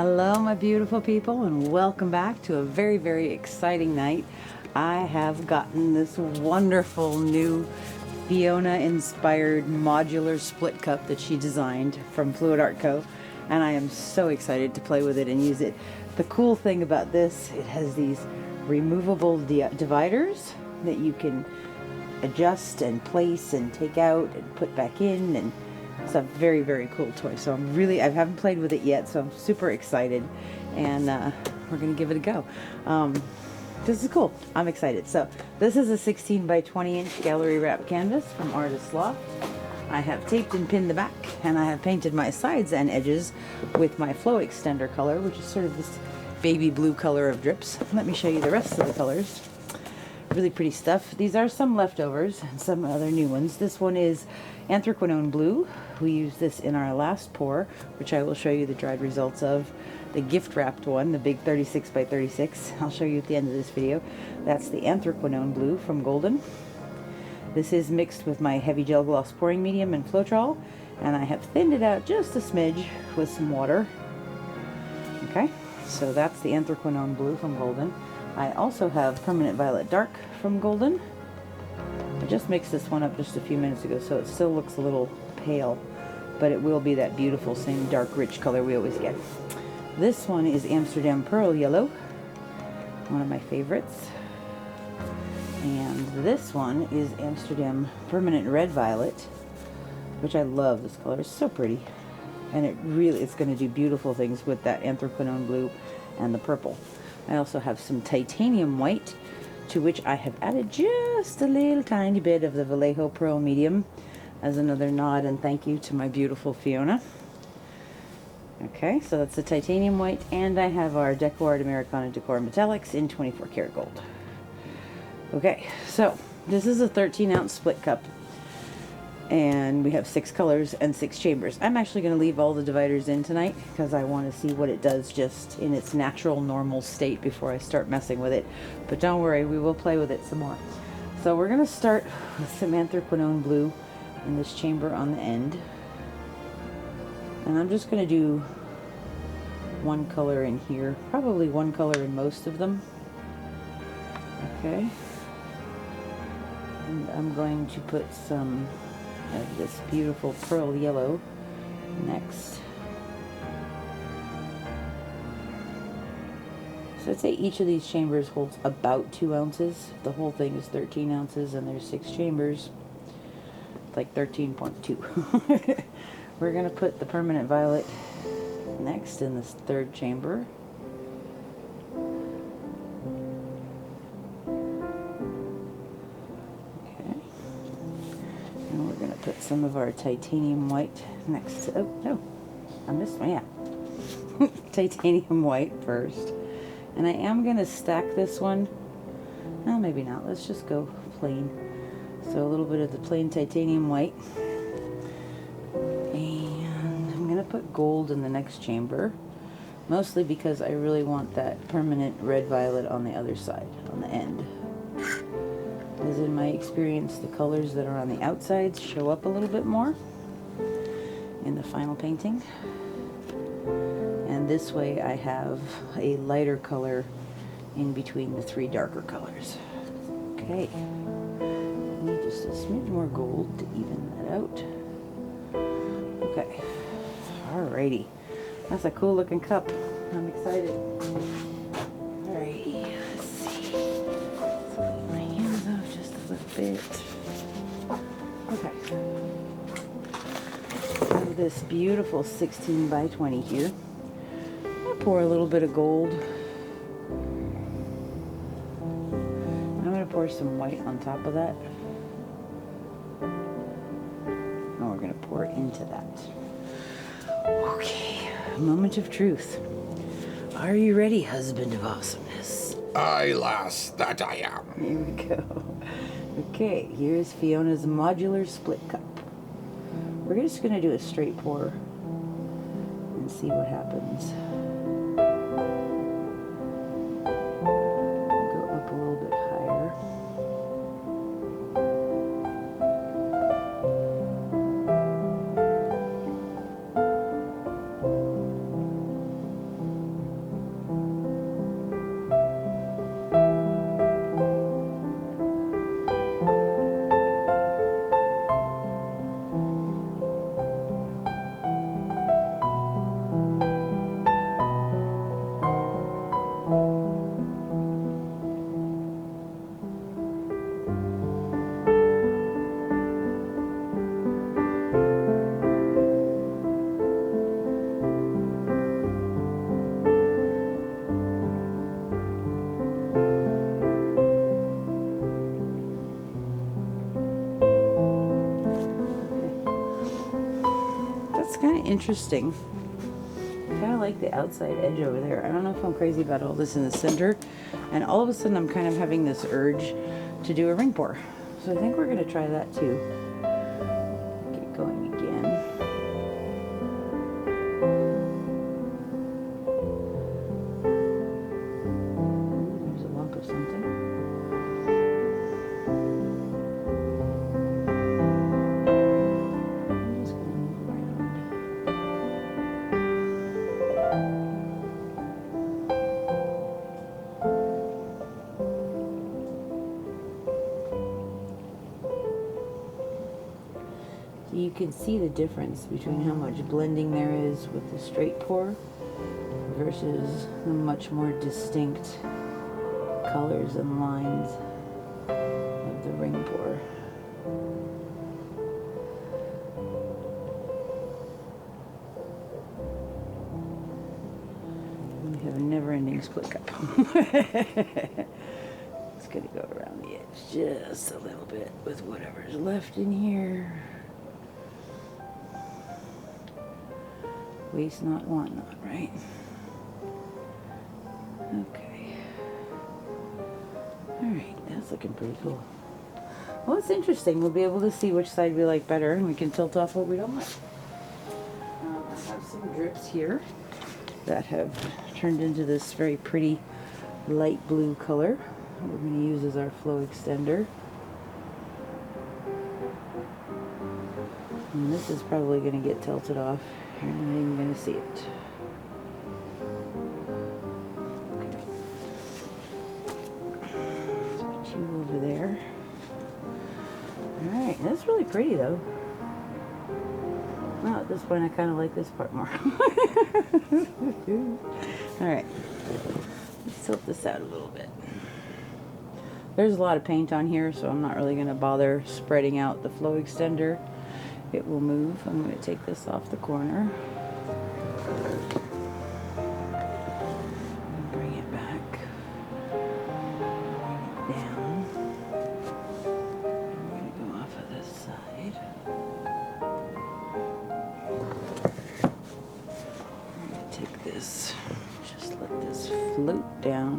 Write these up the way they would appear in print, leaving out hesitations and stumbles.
Hello my beautiful people, and welcome back to a very, very exciting night. I have gotten this wonderful new Fiona inspired modular split cup that she designed from Fluid Art Co. And I am so excited to play with it and use it. The cool thing about this, it has these removable dividers that you can adjust and place and take out and put back in, and it's a very, very cool toy. So I haven't played with it yet, so I'm super excited, and we're gonna give it a go. This is cool. I'm excited. So this is a 16 by 20 inch gallery wrap canvas from Artist Loft. I have taped and pinned the back, and I have painted my sides and edges with my Flow Extender color, which is sort of this baby blue color of drips. Let me show you the rest of the colors. Really pretty stuff. These are some leftovers and some other new ones. This one is Anthraquinone Blue. We used this in our last pour, which I will show you the dried results of. The gift wrapped one, the big 36 by 36, I'll show you at the end of this video. That's the Anthraquinone Blue from Golden. This is mixed with my heavy gel gloss pouring medium and Floetrol, and I have thinned it out just a smidge with some water. Okay, so that's the Anthraquinone Blue from Golden. I also have Permanent Violet Dark from Golden. I just mixed this one up just a few minutes ago, so it still looks a little pale, but it will be that beautiful same dark rich color we always get. This one is Amsterdam Pearl Yellow, one of my favorites. And this one is Amsterdam Permanent Red Violet, which I love. This color is so pretty, and it's going to do beautiful things with that Anthraquinone Blue and the purple. I also have some titanium white, to which I have added just a little tiny bit of the Vallejo Pearl Medium as another nod and thank you to my beautiful Fiona. Okay, so that's the titanium white, and I have our Deco Art Americana Decor Metallics in 24 karat gold. Okay, so this is a 13 ounce split cup, and we have 6 colors and 6 chambers. I'm actually going to leave all the dividers in tonight because I want to see what it does just in its natural normal state before I start messing with it. But don't worry, we will play with it some more. So we're going to start with some Anthraquinone Blue in this chamber on the end. And I'm just going to do one color in here, probably one color in most of them. Okay. And I'm going to put some of this beautiful pearl yellow next. So I'd say each of these chambers holds about 2 ounces. The whole thing is 13 ounces and there's 6 chambers. It's like 13.2. We're going to put the Permanent Violet next in this 3rd chamber. Put some of our titanium white next to, oh no, I missed one, yeah. Titanium white first. And I am going to stack this one. No, maybe not. Let's just go plain. So a little bit of the plain titanium white. And I'm going to put gold in the next chamber. Mostly because I really want that permanent red violet on the other side, on the end. As in my experience, the colors that are on the outsides show up a little bit more in the final painting. And this way I have a lighter color in between the 3 darker colors. Okay, I need just a smidge more gold to even that out. Okay, alrighty. That's a cool looking cup. I'm excited. Alrighty, let's see. Bit. Okay. I have this beautiful 16 by 20 here. I'll pour a little bit of gold. I'm going to pour some white on top of that. And we're going to pour into that. Okay. Moment of truth. Are you ready, husband of awesomeness? Aye, lass, that I am. Here we go. Okay, here's Fiona's modular split cup. We're just going to do a straight pour and see what happens. Go up a little bit higher. interesting. I kind of like the outside edge over there. I don't know if I'm crazy about all this in the center. And all of a sudden I'm kind of having this urge to do a ring pour. So I think we're going to try that too. Get going again. There's a lump of something. I'm just going to move around. You can see the difference between how much blending there is with the straight pour versus the much more distinct colors and lines of the ring pour. We have a never-ending split cup. It's going to go around the edge just a little bit with whatever's left in here. Waste not, want not, right? Okay. Alright, that's looking pretty cool. Well, it's interesting. We'll be able to see which side we like better, and we can tilt off what we don't like. I have some drips here that have turned into this very pretty light blue color that we're going to use as our flow extender. And this is probably going to get tilted off. You're not even going to see it. Okay. Put you over there. Alright, that's really pretty though. Well, at this point I kind of like this part more. Alright, let's tilt this out a little bit. There's a lot of paint on here, so I'm not really going to bother spreading out the flow extender. It will move. I'm going to take this off the corner. And bring it back. Bring it down. I'm going to go off of this side. I'm going to take this, just let this float down.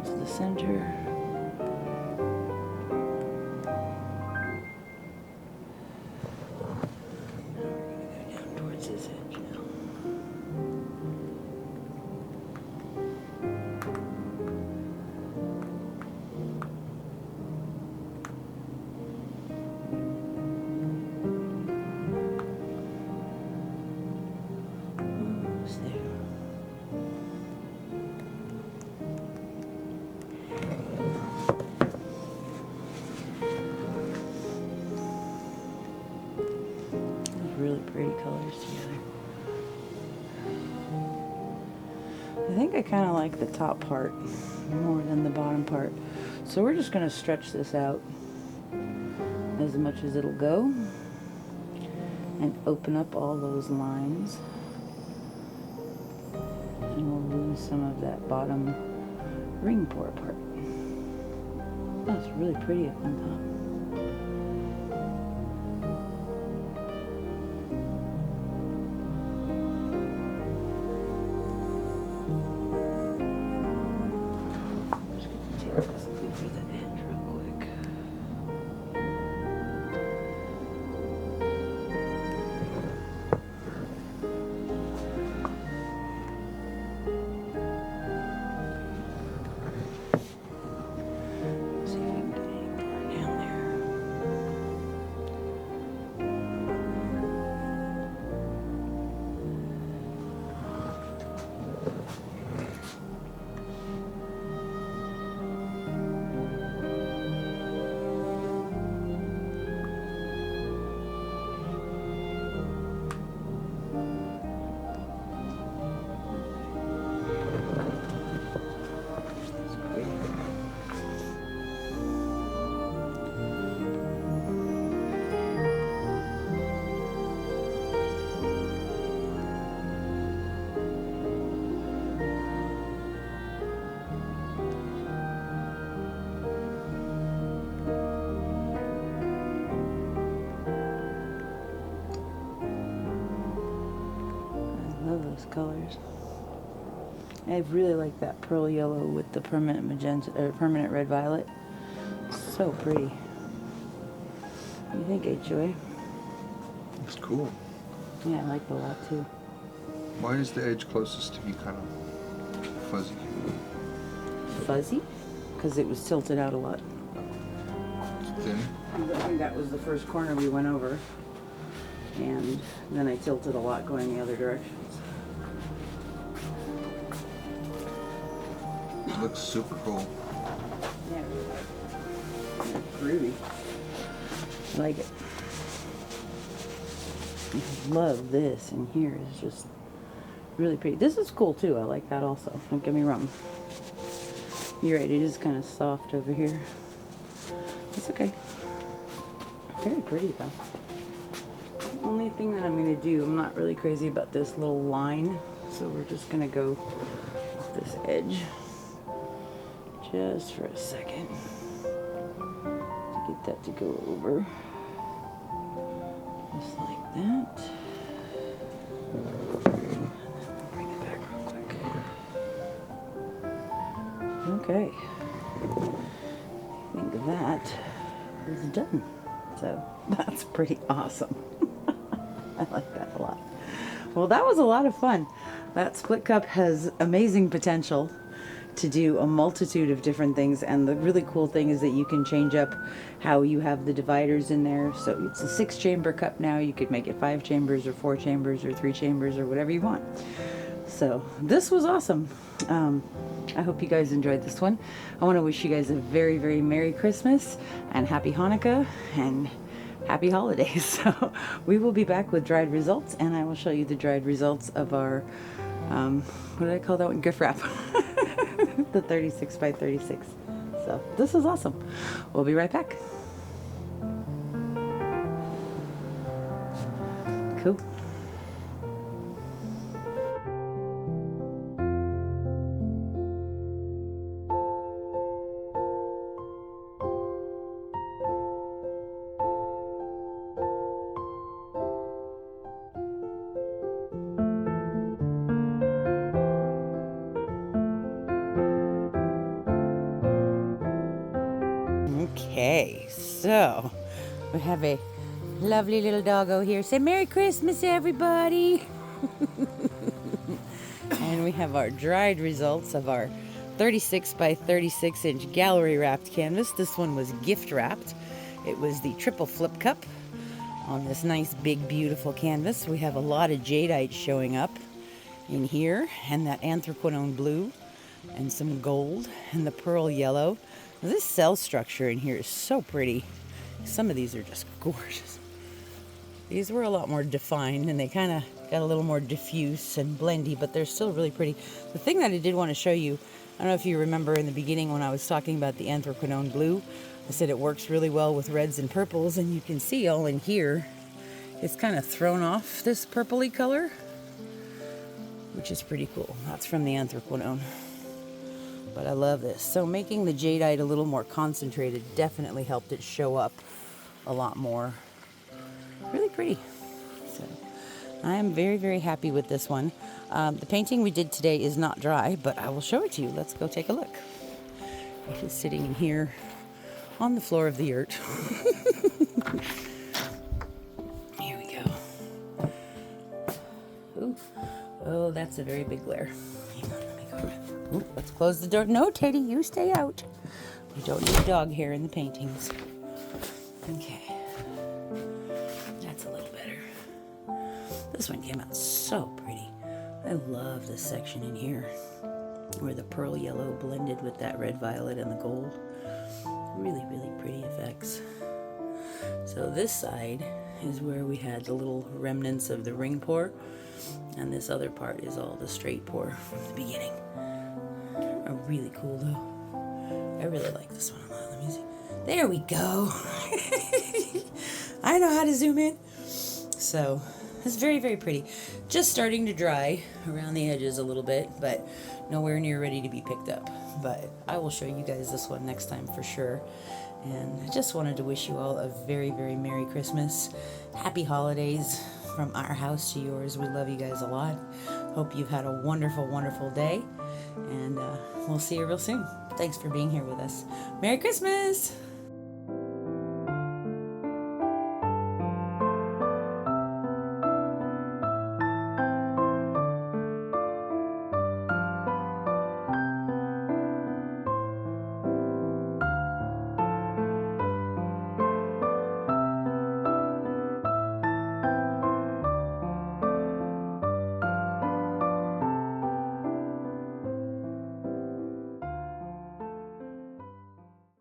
The center. Now we're going to go down towards this edge now. Almost there. Really pretty colors together. I think I kind of like the top part more than the bottom part. So we're just going to stretch this out as much as it'll go and open up all those lines. And we'll lose some of that bottom ring pour part. That's really pretty up on top. See if we can get any more down there. Those colors. I really like that pearl yellow with the permanent magenta or permanent red violet. So pretty. What do you think, HOA? It's cool. Yeah, I like it a lot too. Why is the edge closest to me kind of fuzzy? Fuzzy? Because it was tilted out a lot. It's thin? I think that was the first corner we went over. And then I tilted a lot going the other directions. It looks super cool. Yeah, groovy. I like it. I love this, and here is just really pretty. This is cool too. I like that also. Don't get me wrong. You're right. It is kind of soft over here. It's okay. Very pretty though. The only thing that I'm going to do, I'm not really crazy about this little line, so we're just going to go with this edge just for a second to get that to go over, just like that. Bring it back real quick. Okay, I think that is done. So that's pretty awesome. I like that a lot. Well, that was a lot of fun. That split cup has amazing potential to do a multitude of different things, and the really cool thing is that you can change up how you have the dividers in there. So it's a 6-chamber cup now. You could make it 5 chambers or 4 chambers or 3 chambers or whatever you want. So this was awesome. I hope you guys enjoyed this one. I want to wish you guys a very, very Merry Christmas and Happy Hanukkah and Happy Holidays. So we will be back with dried results, and I will show you the dried results of our, what did I call that one? Gift wrap. The 36 by 36. So this is awesome. We'll be right back. Cool. Okay, so we have a lovely little doggo here. Say Merry Christmas, everybody! And we have our dried results of our 36 by 36 inch gallery wrapped canvas. This one was gift wrapped. It was the triple flip cup on this nice big beautiful canvas. We have a lot of jadeite showing up in here, and that anthraquinone blue and some gold and the pearl yellow. This cell structure in here is so pretty. Some of these are just gorgeous. These were a lot more defined, and they kind of got a little more diffuse and blendy, but they're still really pretty. The thing that I did want to show you, I don't know if you remember in the beginning when I was talking about the anthraquinone blue, I said it works really well with reds and purples, and you can see all in here, it's kind of thrown off this purpley color, which is pretty cool. That's from the anthraquinone. But I love this. So making the jadeite a little more concentrated definitely helped it show up a lot more. Really pretty. So I am very, very happy with this one. The painting we did today is not dry, but I will show it to you. Let's go take a look. It is sitting in here on the floor of the yurt. Here we go. Ooh. Oh, that's a very big glare. Hang on, let me go. Ooh, let's close the door. No, Teddy, you stay out. We don't need dog hair in the paintings. Okay. That's a little better. This one came out so pretty. I love this section in here where the pearl yellow blended with that red violet and the gold. Really, really pretty effects. So this side is where we had the little remnants of the ring pour, and this other part is all the straight pour from the beginning. Are really cool though. I really like this one a lot. Let me see. There we go. I know how to zoom in. So it's very, very pretty. Just starting to dry around the edges a little bit, but nowhere near ready to be picked up. But I will show you guys this one next time for sure. And I just wanted to wish you all a very, very Merry Christmas. Happy holidays from our house to yours. We love you guys a lot. Hope you've had a wonderful, wonderful day, and we'll see you real soon. Thanks for being here with us. Merry Christmas!